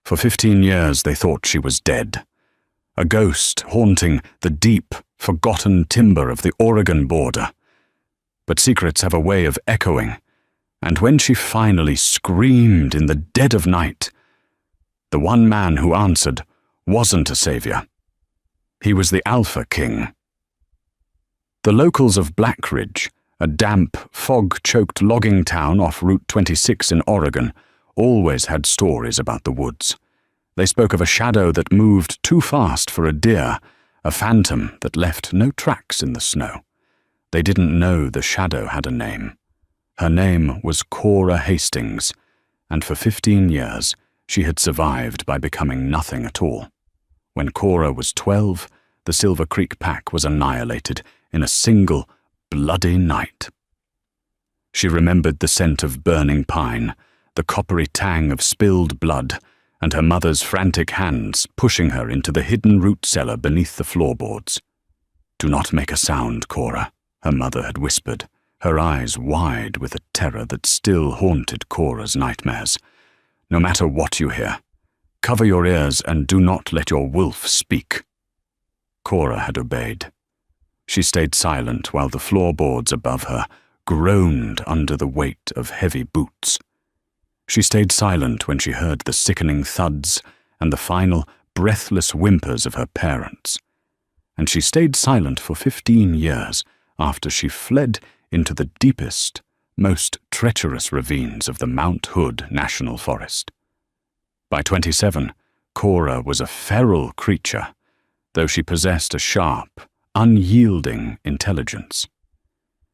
For 15 years they thought she was dead, a ghost haunting the deep, forgotten timber of the Oregon border. But secrets have a way of echoing, and when she finally screamed in the dead of night, the one man who answered wasn't a savior. He was the Alpha King. The locals of Black Ridge, a damp, fog-choked logging town off Route 26 in Oregon, always had stories about the woods. They spoke of a shadow that moved too fast for a deer, a phantom that left no tracks in the snow. They didn't know the shadow had a name. Her name was Cora Hastings, and for 15 years she had survived by becoming nothing at all. When Cora was 12, the Silver Creek pack was annihilated in a single, bloody night. She remembered the scent of burning pine, the coppery tang of spilled blood, and her mother's frantic hands pushing her into the hidden root cellar beneath the floorboards. "Do not make a sound, Cora," her mother had whispered, her eyes wide with a terror that still haunted Cora's nightmares. "No matter what you hear, cover your ears and do not let your wolf speak." Cora had obeyed. She stayed silent while the floorboards above her groaned under the weight of heavy boots. She stayed silent when she heard the sickening thuds and the final, breathless whimpers of her parents. And she stayed silent for 15 years after she fled into the deepest, most treacherous ravines of the Mount Hood National Forest. By 27, Cora was a feral creature, though she possessed a sharp, unyielding intelligence.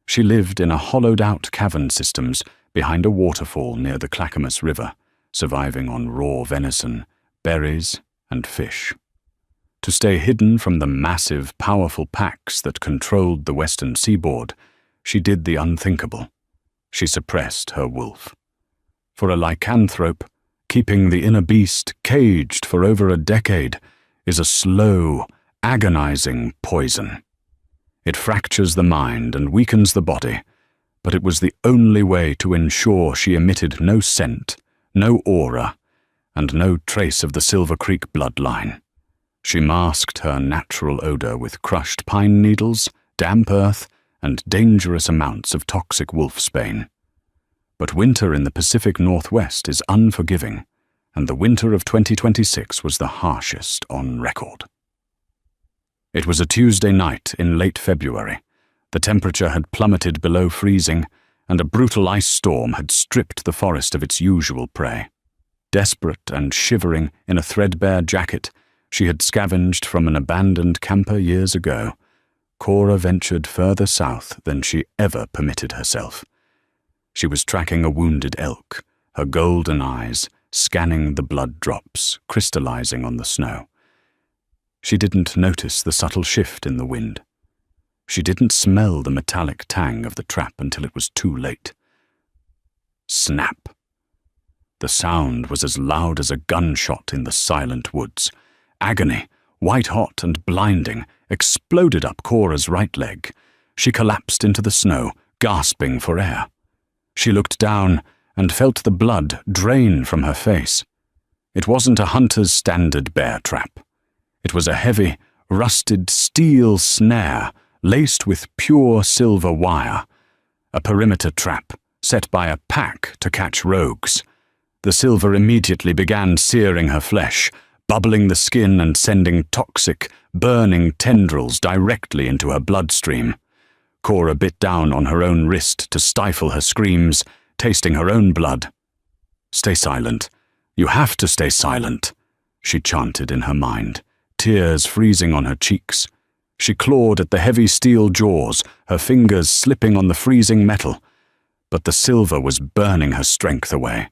She lived in a hollowed-out cavern systems behind a waterfall near the Clackamas River, surviving on raw venison, berries, and fish. To stay hidden from the massive, powerful packs that controlled the western seaboard, she did the unthinkable. She suppressed her wolf. For a lycanthrope, keeping the inner beast caged for over a decade is a slow, agonizing poison. It fractures the mind and weakens the body, but it was the only way to ensure she emitted no scent, no aura, and no trace of the Silver Creek bloodline. She masked her natural odor with crushed pine needles, damp earth, and dangerous amounts of toxic wolfsbane. But winter in the Pacific Northwest is unforgiving, and the winter of 2026 was the harshest on record. It was a Tuesday night in late February. The temperature had plummeted below freezing, and a brutal ice storm had stripped the forest of its usual prey. Desperate and shivering in a threadbare jacket she had scavenged from an abandoned camper years ago, Cora ventured further south than she ever permitted herself. She was tracking a wounded elk, her golden eyes scanning the blood drops crystallizing on the snow. She didn't notice the subtle shift in the wind. She didn't smell the metallic tang of the trap until it was too late. Snap! The sound was as loud as a gunshot in the silent woods. Agony, white-hot and blinding, exploded up Cora's right leg. She collapsed into the snow, gasping for air. She looked down and felt the blood drain from her face. It wasn't a hunter's standard bear trap. It was a heavy, rusted steel snare laced with pure silver wire, a perimeter trap set by a pack to catch rogues. The silver immediately began searing her flesh, bubbling the skin and sending toxic, burning tendrils directly into her bloodstream. Cora bit down on her own wrist to stifle her screams, tasting her own blood. "Stay silent. You have to stay silent," she chanted in her mind, tears freezing on her cheeks. She clawed at the heavy steel jaws, her fingers slipping on the freezing metal. But the silver was burning her strength away.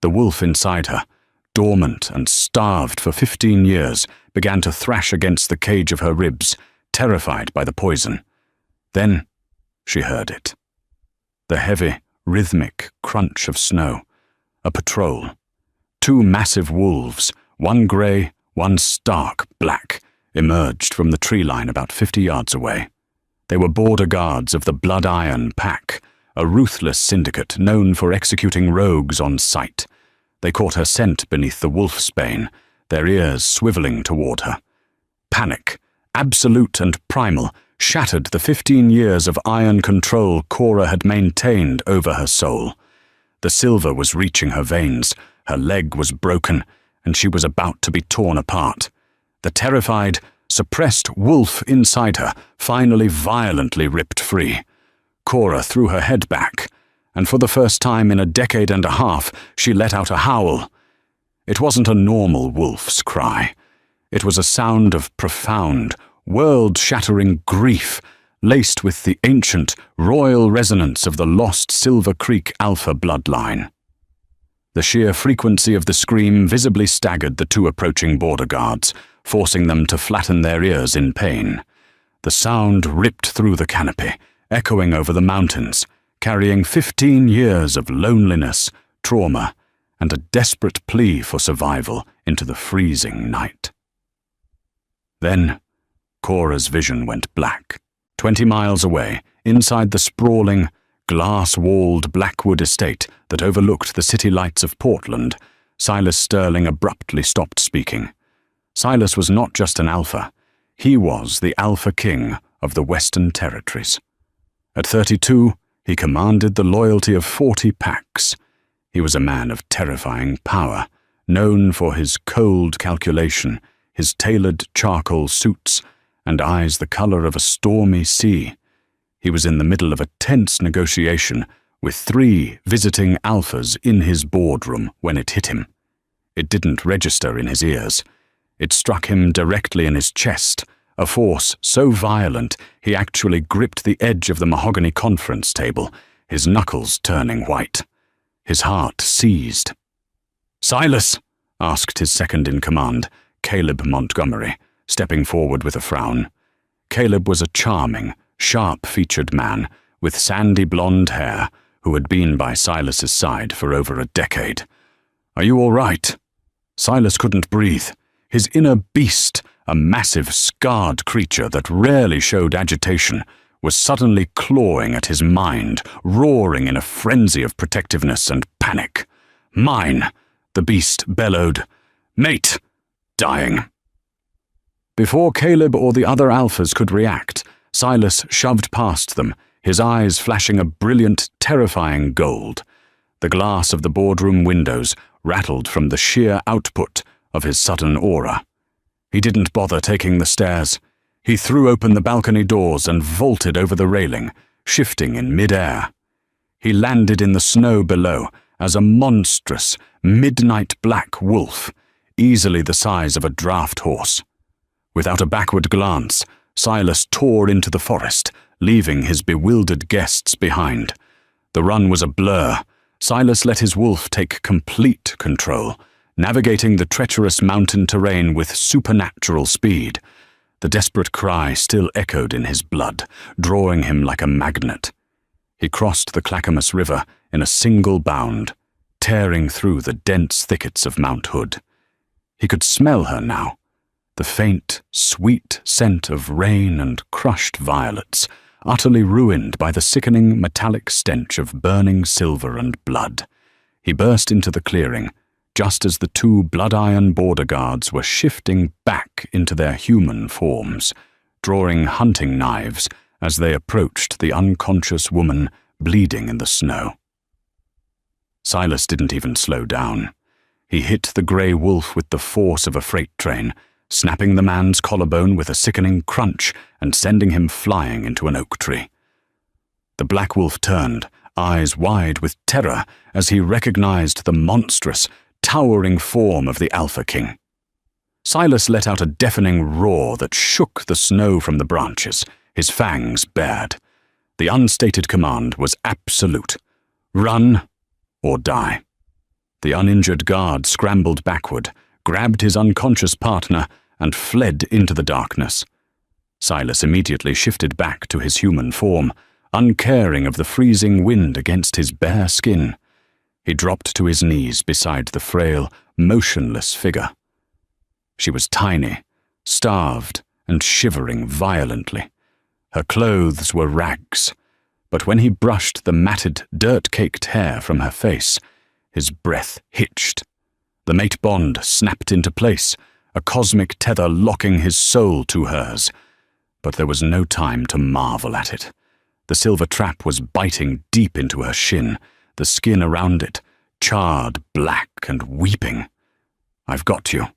The wolf inside her, dormant and starved for 15 years, began to thrash against the cage of her ribs, terrified by the poison. Then she heard it. The heavy, rhythmic crunch of snow. A patrol. 2 massive wolves, one grey, one stark black, emerged from the tree line about 50 yards away. They were border guards of the Blood Iron Pack, a ruthless syndicate known for executing rogues on sight. They caught her scent beneath the wolfsbane, their ears swiveling toward her. Panic, absolute and primal, shattered the 15 years of iron control Cora had maintained over her soul. The silver was reaching her veins, her leg was broken, and she was about to be torn apart. The terrified, suppressed wolf inside her finally violently ripped free. Cora threw her head back, and for the first time in a decade and a half, she let out a howl. It wasn't a normal wolf's cry. It was a sound of profound, world-shattering grief, laced with the ancient, royal resonance of the lost Silver Creek Alpha bloodline. The sheer frequency of the scream visibly staggered the two approaching border guards, forcing them to flatten their ears in pain. The sound ripped through the canopy, echoing over the mountains, carrying 15 years of loneliness, trauma, and a desperate plea for survival into the freezing night. Then, Cora's vision went black. 20 miles away, inside the sprawling, glass-walled Blackwood estate that overlooked the city lights of Portland, Silas Sterling abruptly stopped speaking. Silas was not just an alpha. He was the Alpha King of the Western Territories. At 32, he commanded the loyalty of 40 packs. He was a man of terrifying power, known for his cold calculation, his tailored charcoal suits, and eyes the color of a stormy sea. He was in the middle of a tense negotiation with 3 visiting alphas in his boardroom when it hit him. It didn't register in his ears. It struck him directly in his chest, a force so violent he actually gripped the edge of the mahogany conference table, his knuckles turning white. His heart seized. "Silas?" asked his second-in-command, Caleb Montgomery, stepping forward with a frown. Caleb was a charming, sharp-featured man with sandy blonde hair who had been by Silas's side for over a decade. "Are you all right?" Silas couldn't breathe. His inner beast, a massive, scarred creature that rarely showed agitation, was suddenly clawing at his mind, roaring in a frenzy of protectiveness and panic. "Mine!" the beast bellowed. "Mate! Dying!" Before Caleb or the other alphas could react, Silas shoved past them, his eyes flashing a brilliant, terrifying gold. The glass of the boardroom windows rattled from the sheer output of his sudden aura. He didn't bother taking the stairs. He threw open the balcony doors and vaulted over the railing, shifting in mid-air. He landed in the snow below as a monstrous, midnight black wolf, easily the size of a draft horse. Without a backward glance, Silas tore into the forest, leaving his bewildered guests behind. The run was a blur. Silas let his wolf take complete control, navigating the treacherous mountain terrain with supernatural speed. The desperate cry still echoed in his blood, drawing him like a magnet. He crossed the Clackamas River in a single bound, tearing through the dense thickets of Mount Hood. He could smell her now, the faint, sweet scent of rain and crushed violets, utterly ruined by the sickening metallic stench of burning silver and blood. He burst into the clearing, just as the 2 blood-iron border guards were shifting back into their human forms, drawing hunting knives as they approached the unconscious woman bleeding in the snow. Silas didn't even slow down. He hit the grey wolf with the force of a freight train, snapping the man's collarbone with a sickening crunch and sending him flying into an oak tree. The black wolf turned, eyes wide with terror, as he recognized the monstrous, towering form of the Alpha King. Silas let out a deafening roar that shook the snow from the branches, his fangs bared. The unstated command was absolute. Run or die. The uninjured guard scrambled backward, grabbed his unconscious partner, and fled into the darkness. Silas immediately shifted back to his human form, uncaring of the freezing wind against his bare skin. He dropped to his knees beside the frail, motionless figure. She was tiny, starved, and shivering violently. Her clothes were rags, but when he brushed the matted, dirt-caked hair from her face, his breath hitched The mate bond snapped into place, a cosmic tether locking his soul to hers. But there was no time to marvel at it. The silver trap was biting deep into her shin, the skin around it, charred, black, and weeping. "I've got you,"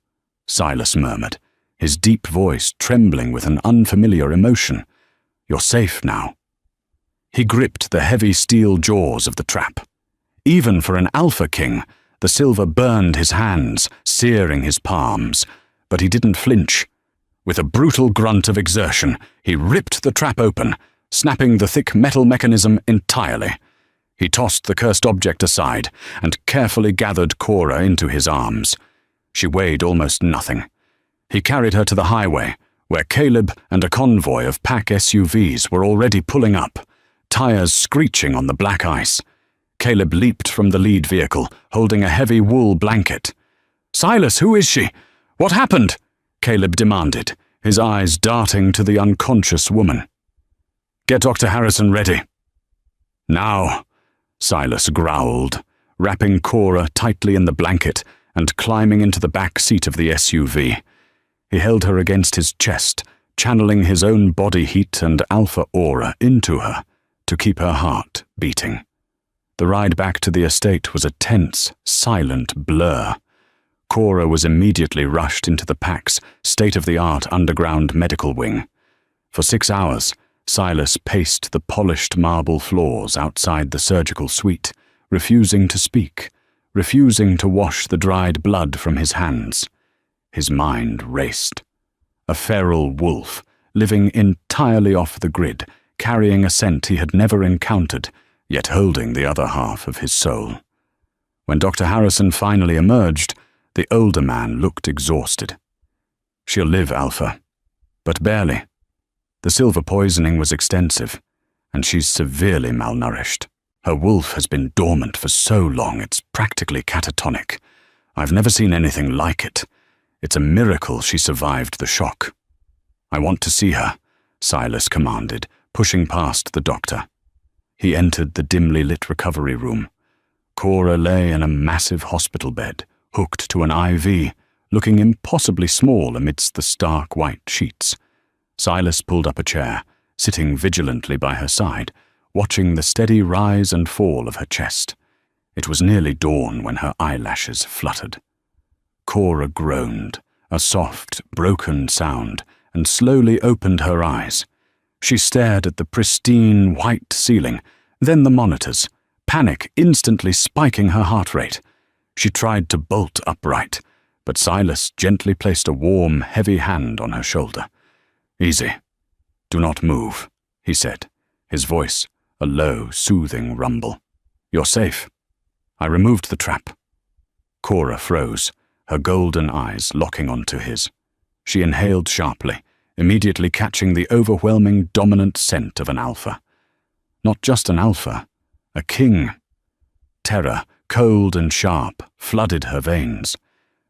Silas murmured, his deep voice trembling with an unfamiliar emotion. "You're safe now." He gripped the heavy steel jaws of the trap. Even for an Alpha King, the silver burned his hands, searing his palms, but he didn't flinch. With a brutal grunt of exertion, he ripped the trap open, snapping the thick metal mechanism entirely. He tossed the cursed object aside and carefully gathered Cora into his arms. She weighed almost nothing. He carried her to the highway, where Caleb and a convoy of pack SUVs were already pulling up, tires screeching on the black ice. Caleb leaped from the lead vehicle, holding a heavy wool blanket. "Silas, who is she? What happened?" Caleb demanded, his eyes darting to the unconscious woman. "Get Dr. Harrison ready." "Now," Silas growled, wrapping Cora tightly in the blanket and climbing into the back seat of the SUV. He held her against his chest, channeling his own body heat and alpha aura into her to keep her heart beating. The ride back to the estate was a tense, silent blur. Cora was immediately rushed into the pack's state-of-the-art underground medical wing. For 6 hours, Silas paced the polished marble floors outside the surgical suite, refusing to speak, refusing to wash the dried blood from his hands. His mind raced. A feral wolf, living entirely off the grid, carrying a scent he had never encountered, yet holding the other half of his soul. When Dr. Harrison finally emerged, the older man looked exhausted. "She'll live, Alpha, but barely. The silver poisoning was extensive, and she's severely malnourished. Her wolf has been dormant for so long it's practically catatonic. I've never seen anything like it. It's a miracle she survived the shock." "I want to see her," Silas commanded, pushing past the doctor. He entered the dimly lit recovery room. Cora lay in a massive hospital bed, hooked to an IV, looking impossibly small amidst the stark white sheets. Silas pulled up a chair, sitting vigilantly by her side, watching the steady rise and fall of her chest. It was nearly dawn when her eyelashes fluttered. Cora groaned, a soft, broken sound, and slowly opened her eyes. She stared at the pristine white ceiling, then the monitors, panic instantly spiking her heart rate. She tried to bolt upright, but Silas gently placed a warm, heavy hand on her shoulder. "Easy. Do not move," he said, his voice a low, soothing rumble. "You're safe." I removed the trap. Cora froze, her golden eyes locking onto his. She inhaled sharply, immediately catching the overwhelming dominant scent of an alpha. Not just an alpha, a king. Terror, cold and sharp, flooded her veins.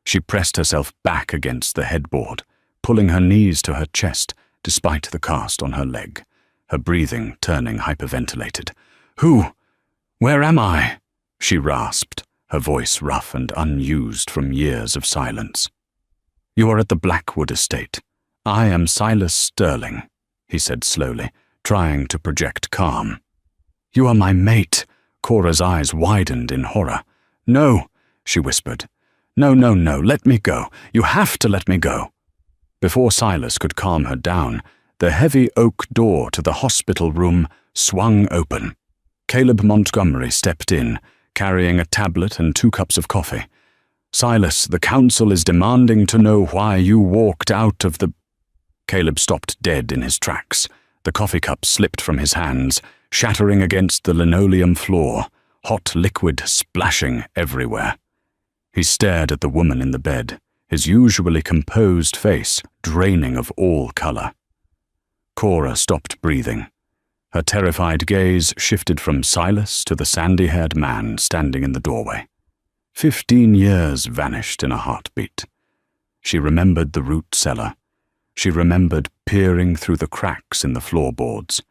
She pressed herself back against the headboard, pulling her knees to her chest despite the cast on her leg, her breathing turning hyperventilated. "Who? Where am I?" she rasped, her voice rough and unused from years of silence. "You are at the Blackwood estate. I am Silas Sterling," he said slowly, trying to project calm. "You are my mate." Cora's eyes widened in horror. "No," she whispered. "No, no, no, let me go. You have to let me go." Before Silas could calm her down, the heavy oak door to the hospital room swung open. Caleb Montgomery stepped in, carrying a tablet and 2 cups of coffee. "Silas, the council is demanding to know why you walked out of the—" Caleb stopped dead in his tracks. The coffee cup slipped from his hands, shattering against the linoleum floor, hot liquid splashing everywhere. He stared at the woman in the bed, his usually composed face draining of all color. Cora stopped breathing. Her terrified gaze shifted from Silas to the sandy-haired man standing in the doorway. 15 years vanished in a heartbeat. She remembered the root cellar. She remembered peering through the cracks in the floorboards.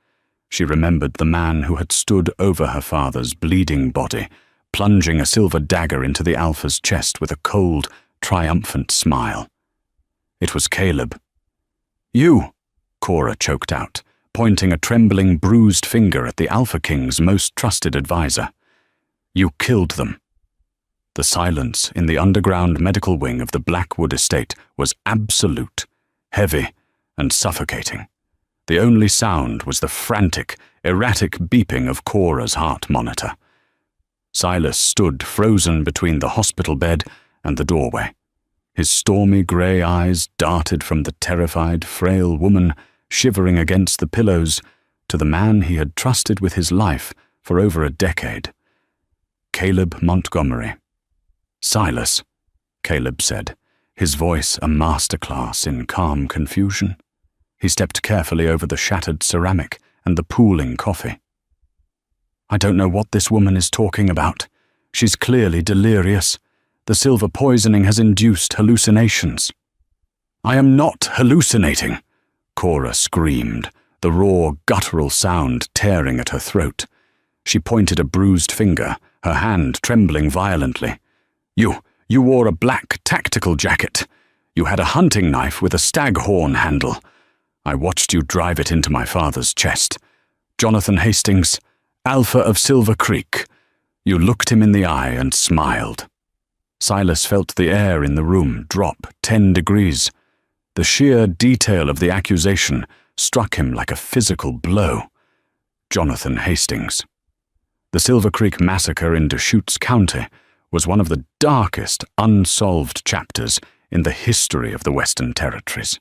She remembered the man who had stood over her father's bleeding body, plunging a silver dagger into the Alpha's chest with a cold, triumphant smile. It was Caleb. "You," Cora choked out, pointing a trembling, bruised finger at the Alpha King's most trusted advisor. "You killed them." The silence in the underground medical wing of the Blackwood estate was absolute, heavy, and suffocating. The only sound was the frantic, erratic beeping of Cora's heart monitor. Silas stood frozen between the hospital bed and the doorway. His stormy grey eyes darted from the terrified, frail woman shivering against the pillows to the man he had trusted with his life for over a decade. Caleb Montgomery. "Silas," Caleb said, his voice a masterclass in calm confusion. He stepped carefully over the shattered ceramic and the pooling coffee. "I don't know what this woman is talking about. She's clearly delirious. The silver poisoning has induced hallucinations." "I am not hallucinating," Cora screamed, the raw, guttural sound tearing at her throat. She pointed a bruised finger, her hand trembling violently. You wore a black tactical jacket. You had a hunting knife with a staghorn handle. I watched you drive it into my father's chest. Jonathan Hastings, Alpha of Silver Creek." You looked him in the eye and smiled. Silas felt the air in the room drop 10 degrees. The sheer detail of the accusation struck him like a physical blow. Jonathan Hastings. The Silver Creek massacre in Deschutes County was one of the darkest unsolved chapters in the history of the Western Territories.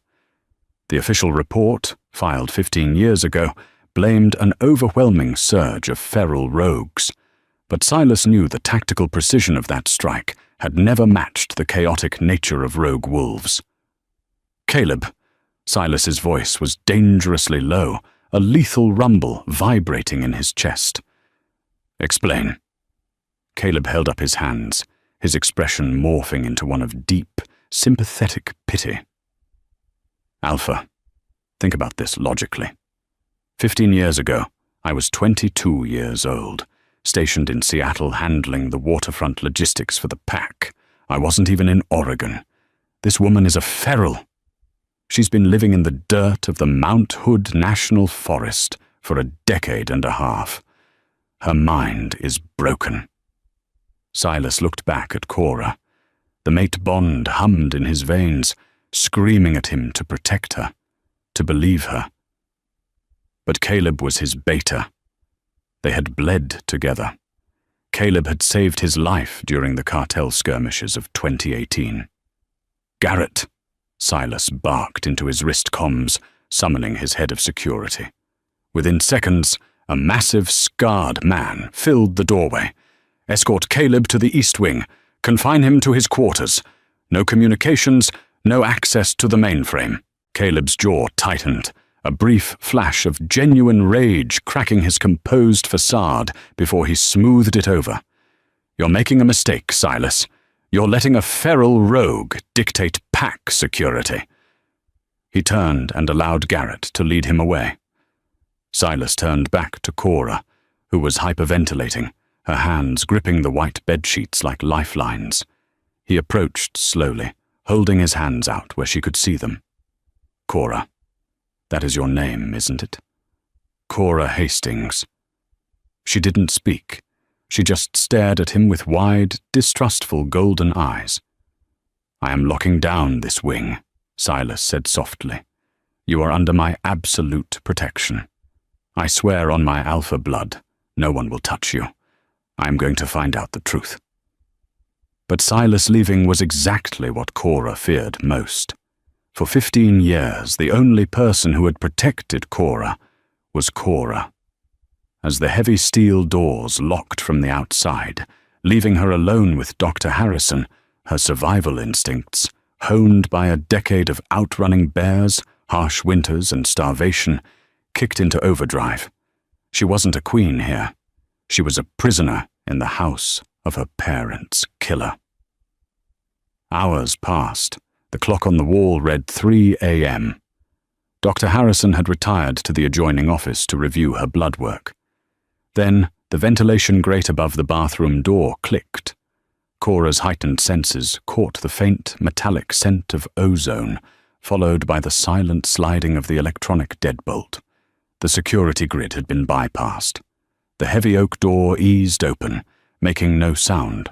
The official report, filed 15 years ago, blamed an overwhelming surge of feral rogues, but Silas knew the tactical precision of that strike had never matched the chaotic nature of rogue wolves. "Caleb," Silas's voice was dangerously low, a lethal rumble vibrating in his chest. "Explain." Caleb held up his hands, his expression morphing into one of deep, sympathetic pity. "Alpha, think about this logically. 15 years ago, I was 22 years old, stationed in Seattle handling the waterfront logistics for the pack. I wasn't even in Oregon. This woman is a feral. She's been living in the dirt of the Mount Hood National Forest for a decade and a half. Her mind is broken." Silas looked back at Cora. The mate bond hummed in his veins, screaming at him to protect her, to believe her. But Caleb was his beta. They had bled together. Caleb had saved his life during the cartel skirmishes of 2018. "Garrett," Silas barked into his wrist comms, summoning his head of security. Within seconds, a massive, scarred man filled the doorway. "Escort Caleb to the East Wing. Confine him to his quarters. No communications, no access to the mainframe." Caleb's jaw tightened, a brief flash of genuine rage cracking his composed facade before he smoothed it over. "You're making a mistake, Silas. You're letting a feral rogue dictate pack security." He turned and allowed Garrett to lead him away. Silas turned back to Cora, who was hyperventilating, her hands gripping the white bedsheets like lifelines. He approached slowly, holding his hands out where she could see them. "Cora, that is your name, isn't it? Cora Hastings." She didn't speak. She just stared at him with wide, distrustful golden eyes. "I am locking down this wing," Silas said softly. "You are under my absolute protection. I swear on my Alpha blood, no one will touch you. I am going to find out the truth." But Silas leaving was exactly what Cora feared most. For 15 years, the only person who had protected Cora was Cora. As the heavy steel doors locked from the outside, leaving her alone with Dr. Harrison, her survival instincts, honed by a decade of outrunning bears, harsh winters, and starvation, kicked into overdrive. She wasn't a queen here. She was a prisoner in the house of her parents' killer. Hours passed. The clock on the wall read 3 a.m. Dr. Harrison had retired to the adjoining office to review her blood work. Then The ventilation grate above the bathroom door clicked. Cora's heightened senses caught the faint, metallic scent of ozone, followed by the silent sliding of the electronic deadbolt. The security grid had been bypassed. The heavy oak door eased open, making no sound.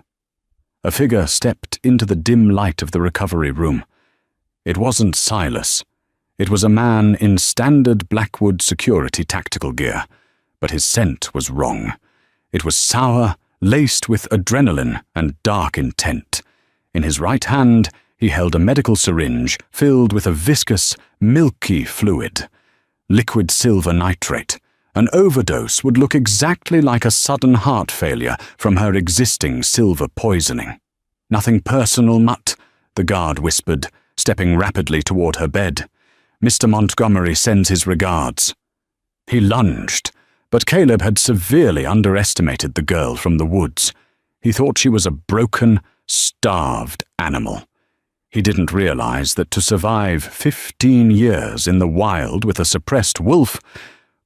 A figure stepped into the dim light of the recovery room. It wasn't Silas. It was a man in standard Blackwood security tactical gear, but his scent was wrong. It was sour, laced with adrenaline and dark intent. In his right hand, he held a medical syringe filled with a viscous, milky fluid. Liquid silver nitrate. An overdose would look exactly like a sudden heart failure from her existing silver poisoning. "Nothing personal, Mutt," the guard whispered, stepping rapidly toward her bed. "Mr. Montgomery sends his regards." He lunged, but Caleb had severely underestimated the girl from the woods. He thought she was a broken, starved animal. He didn't realize that to survive 15 years in the wild with a suppressed wolf,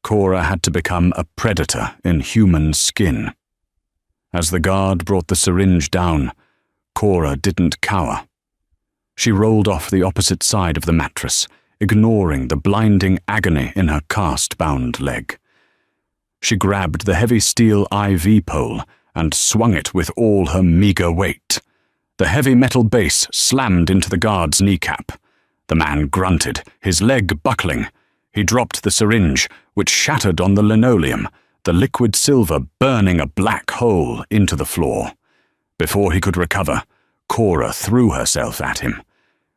Cora had to become a predator in human skin. As the guard brought the syringe down, Cora didn't cower. She rolled off the opposite side of the mattress, ignoring the blinding agony in her cast-bound leg. She grabbed the heavy steel IV pole and swung it with all her meager weight. The heavy metal base slammed into the guard's kneecap. The man grunted, his leg buckling. He dropped the syringe, which shattered on the linoleum, the liquid silver burning a black hole into the floor. Before he could recover, Cora threw herself at him.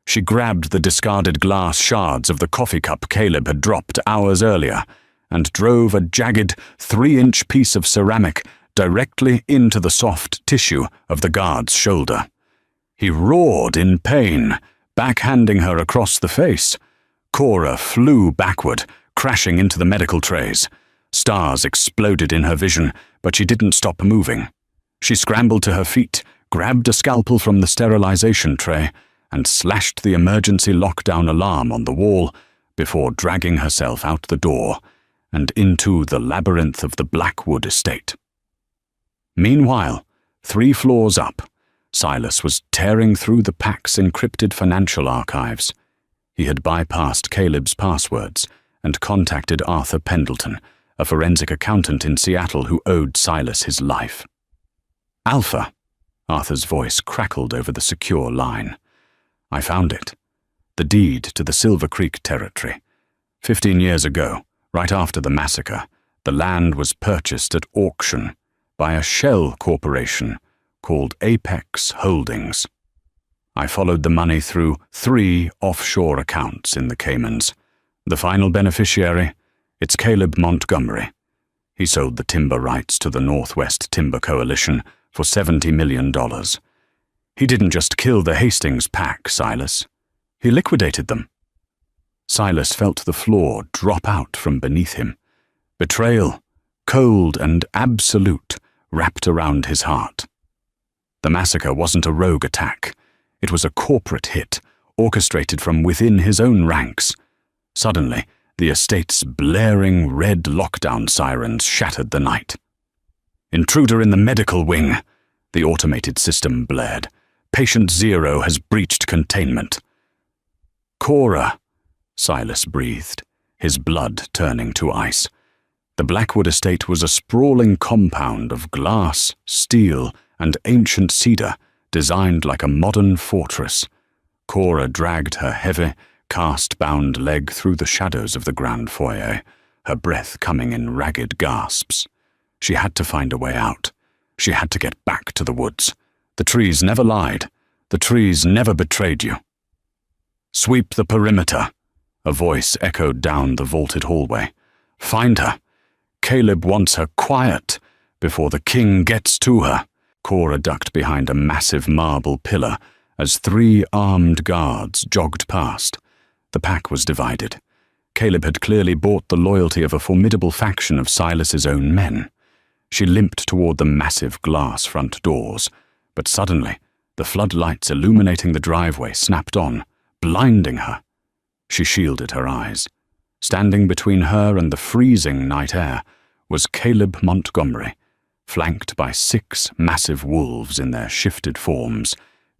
She grabbed the discarded glass shards of the coffee cup Caleb had dropped hours earlier and drove a jagged 3-inch piece of ceramic directly into the soft tissue of the guard's shoulder. He roared in pain, backhanding her across the face. Cora flew backward, crashing into the medical trays. Stars exploded in her vision, but she didn't stop moving. She scrambled to her feet, grabbed a scalpel from the sterilization tray, and slashed the emergency lockdown alarm on the wall before dragging herself out the door and into the labyrinth of the Blackwood estate. Meanwhile, 3 floors up, Silas was tearing through the pack's encrypted financial archives. He had bypassed Caleb's passwords and contacted Arthur Pendleton, a forensic accountant in Seattle who owed Silas his life. "Alpha," Arthur's voice crackled over the secure line. "I found it. The deed to the Silver Creek territory. 15 years ago, right after the massacre, the land was purchased at auction by a shell corporation called Apex Holdings. I followed the money through 3 offshore accounts in the Caymans. The final beneficiary, it's Caleb Montgomery. He sold the timber rights to the Northwest Timber Coalition for $70 million. He didn't just kill the Hastings pack, Silas. He liquidated them." Silas felt the floor drop out from beneath him. Betrayal, cold and absolute, wrapped around his heart. The massacre wasn't a rogue attack. It was a corporate hit, orchestrated from within his own ranks. Suddenly, the estate's blaring red lockdown sirens shattered the night. "Intruder in the medical wing," the automated system blared. "Patient 0 has breached containment." "Cora," Silas breathed, his blood turning to ice. The Blackwood estate was a sprawling compound of glass, steel, and ancient cedar, designed like a modern fortress. Cora dragged her heavy, cast-bound leg through the shadows of the grand foyer, her breath coming in ragged gasps. She had to find a way out. She had to get back to the woods. The trees never lied. The trees never betrayed you. "Sweep the perimeter," a voice echoed down the vaulted hallway. "Find her. Caleb wants her quiet before the king gets to her." Cora ducked behind a massive marble pillar as 3 armed guards jogged past. The pack was divided. Caleb had clearly bought the loyalty of a formidable faction of Silas's own men. She limped toward the massive glass front doors, but suddenly the floodlights illuminating the driveway snapped on, blinding her. She shielded her eyes. Standing between her and the freezing night air was Caleb Montgomery, flanked by 6 massive wolves in their shifted forms,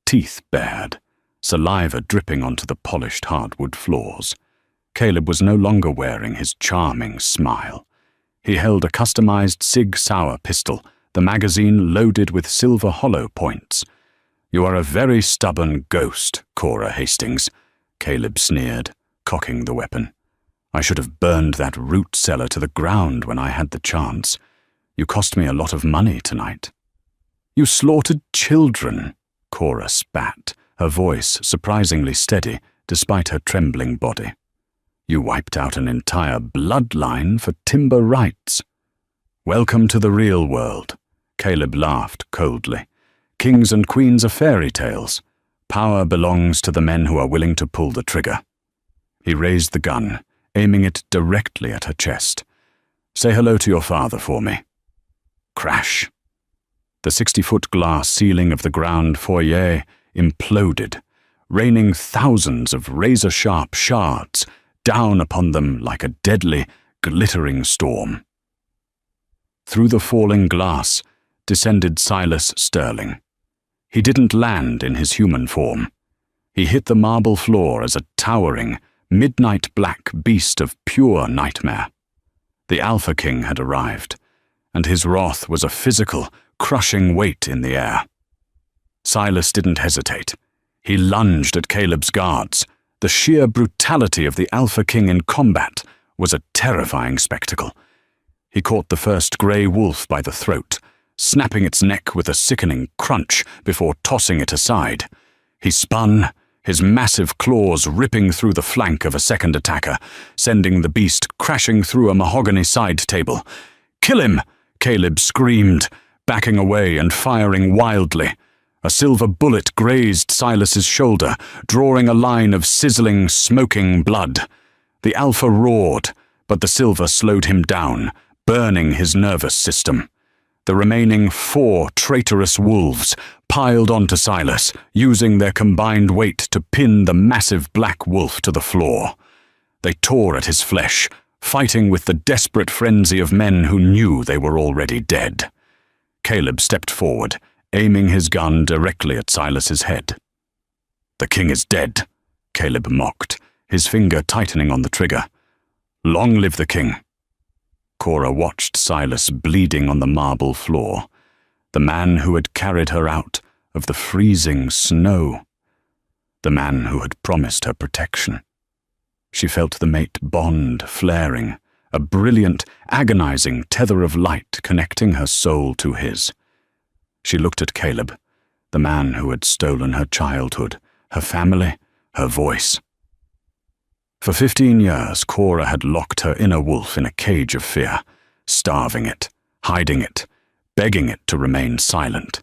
teeth bared, saliva dripping onto the polished hardwood floors. Caleb was no longer wearing his charming smile. He held a customized Sig Sauer pistol, the magazine loaded with silver hollow points. "You are a very stubborn ghost, Cora Hastings," Caleb sneered, cocking the weapon. "I should have burned that root cellar to the ground when I had the chance. You cost me a lot of money tonight." "You slaughtered children," Cora spat, her voice surprisingly steady despite her trembling body. "You wiped out an entire bloodline for timber rights." "Welcome to the real world," Caleb laughed coldly. "Kings and queens are fairy tales. Power belongs to the men who are willing to pull the trigger." He raised the gun, aiming it directly at her chest. "Say hello to your father for me." Crash. The 60-foot glass ceiling of the ground foyer imploded, raining thousands of razor-sharp shards down upon them like a deadly, glittering storm. Through the falling glass descended Silas Sterling. He didn't land in his human form. He hit the marble floor as a towering, midnight black beast of pure nightmare. The Alpha King had arrived, and his wrath was a physical, crushing weight in the air. Silas didn't hesitate. He lunged at Caleb's guards. The sheer brutality of the Alpha King in combat was a terrifying spectacle. He caught the first grey wolf by the throat, snapping its neck with a sickening crunch before tossing it aside. He spun, his massive claws ripping through the flank of a second attacker, sending the beast crashing through a mahogany side table. "Kill him!" Caleb screamed, backing away and firing wildly. A silver bullet grazed Silas's shoulder, drawing a line of sizzling, smoking blood. The Alpha roared, but the silver slowed him down, burning his nervous system. The remaining 4 traitorous wolves piled onto Silas, using their combined weight to pin the massive black wolf to the floor. They tore at his flesh, fighting with the desperate frenzy of men who knew they were already dead. Caleb stepped forward, aiming his gun directly at Silas's head. "The king is dead," Caleb mocked, his finger tightening on the trigger. "Long live the king." Cora watched Silas bleeding on the marble floor, the man who had carried her out of the freezing snow, the man who had promised her protection. She felt the mate bond flaring, a brilliant, agonizing tether of light connecting her soul to his. She looked at Caleb, the man who had stolen her childhood, her family, her voice. For 15 years, Cora had locked her inner wolf in a cage of fear, starving it, hiding it, begging it to remain silent.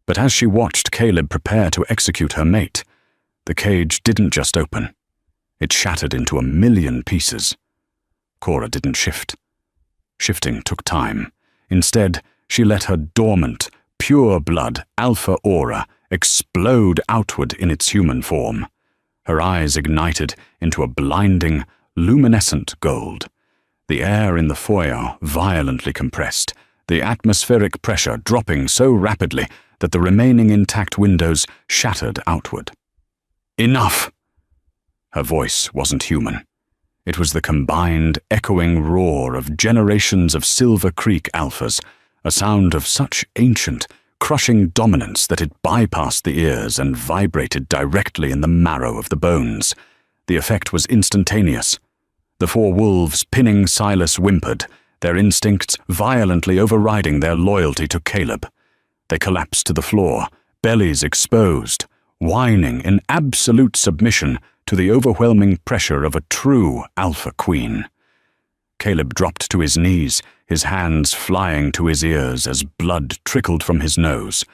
But as she watched Caleb prepare to execute her mate, the cage didn't just open. It shattered into 1,000,000 pieces. Cora didn't shift. Shifting took time. Instead, she let her dormant, pure-blood alpha aura explode outward in its human form. Her eyes ignited into a blinding, luminescent gold. The air in the foyer violently compressed, the atmospheric pressure dropping so rapidly that the remaining intact windows shattered outward. "Enough!" Her voice wasn't human. It was the combined, echoing roar of generations of Silver Creek alphas, a sound of such ancient, crushing dominance that it bypassed the ears and vibrated directly in the marrow of the bones. The effect was instantaneous. The 4 wolves pinning Silas whimpered, their instincts violently overriding their loyalty to Caleb. They collapsed to the floor, bellies exposed, whining in absolute submission to the overwhelming pressure of a true alpha queen. Caleb dropped to his knees, his hands flying to his ears as blood trickled from his nose.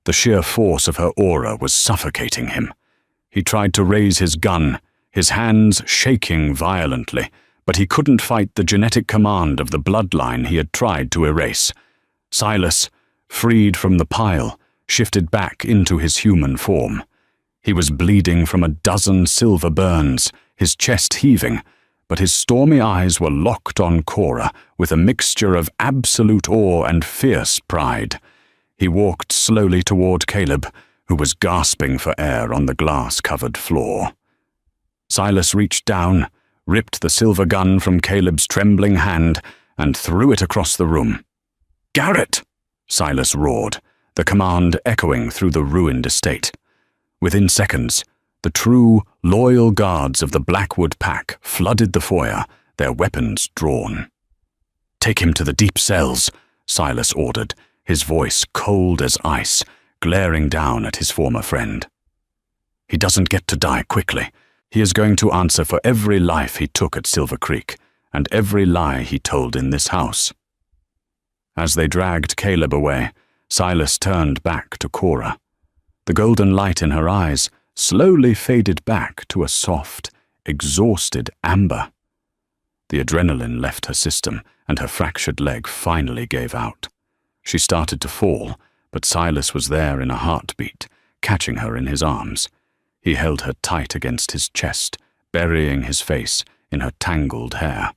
The sheer force of her aura was suffocating him. He tried to raise his gun, his hands shaking violently, but he couldn't fight the genetic command of the bloodline he had tried to erase. Silas, freed from the pile, shifted back into his human form. He was bleeding from a dozen silver burns, his chest heaving, but his stormy eyes were locked on Cora with a mixture of absolute awe and fierce pride. He walked slowly toward Caleb, who was gasping for air on the glass-covered floor. Silas reached down, ripped the silver gun from Caleb's trembling hand, and threw it across the room. "Garrett!" Silas roared, the command echoing through the ruined estate. Within seconds, the true, loyal guards of the Blackwood Pack flooded the foyer, their weapons drawn. "Take him to the deep cells," Silas ordered, his voice cold as ice, glaring down at his former friend. "He doesn't get to die quickly. He is going to answer for every life he took at Silver Creek, and every lie he told in this house." As they dragged Caleb away, Silas turned back to Cora. The golden light in her eyes slowly faded back to a soft, exhausted amber. The adrenaline left her system, and her fractured leg finally gave out. She started to fall, but Silas was there in a heartbeat, catching her in his arms. He held her tight against his chest, burying his face in her tangled hair.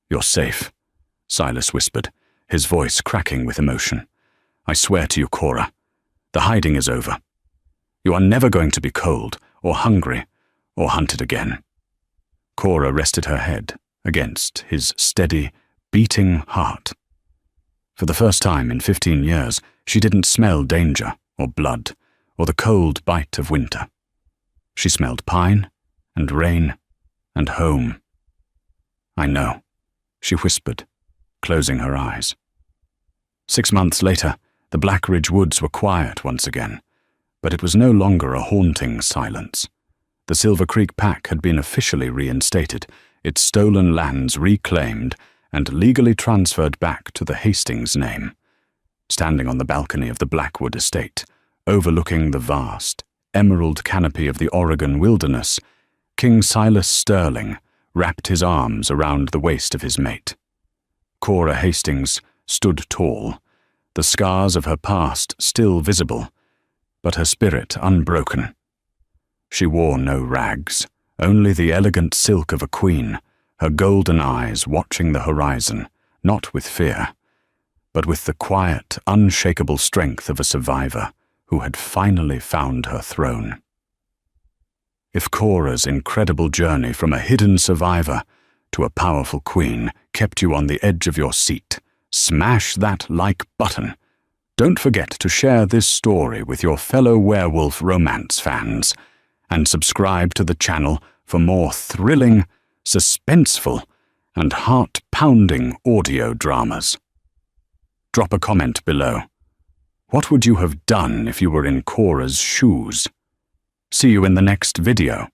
"You're safe," Silas whispered, his voice cracking with emotion. "I swear to you, Cora, the hiding is over. You are never going to be cold, or hungry, or hunted again." Cora rested her head against his steady, beating heart. For the first time in 15 years, she didn't smell danger, or blood, or the cold bite of winter. She smelled pine, and rain, and home. "I know," she whispered, closing her eyes. 6 months later, the Black Ridge woods were quiet once again, but it was no longer a haunting silence. The Silver Creek Pack had been officially reinstated, its stolen lands reclaimed, and legally transferred back to the Hastings name. Standing on the balcony of the Blackwood estate, overlooking the vast, emerald canopy of the Oregon wilderness, King Silas Sterling wrapped his arms around the waist of his mate. Cora Hastings stood tall, the scars of her past still visible, but her spirit unbroken. She wore no rags, only the elegant silk of a queen, her golden eyes watching the horizon, not with fear, but with the quiet, unshakable strength of a survivor who had finally found her throne. If Cora's incredible journey from a hidden survivor to a powerful queen kept you on the edge of your seat, smash that like button. Don't forget to share this story with your fellow werewolf romance fans, and subscribe to the channel for more thrilling, suspenseful, and heart-pounding audio dramas. Drop a comment below. What would you have done if you were in Cora's shoes? See you in the next video.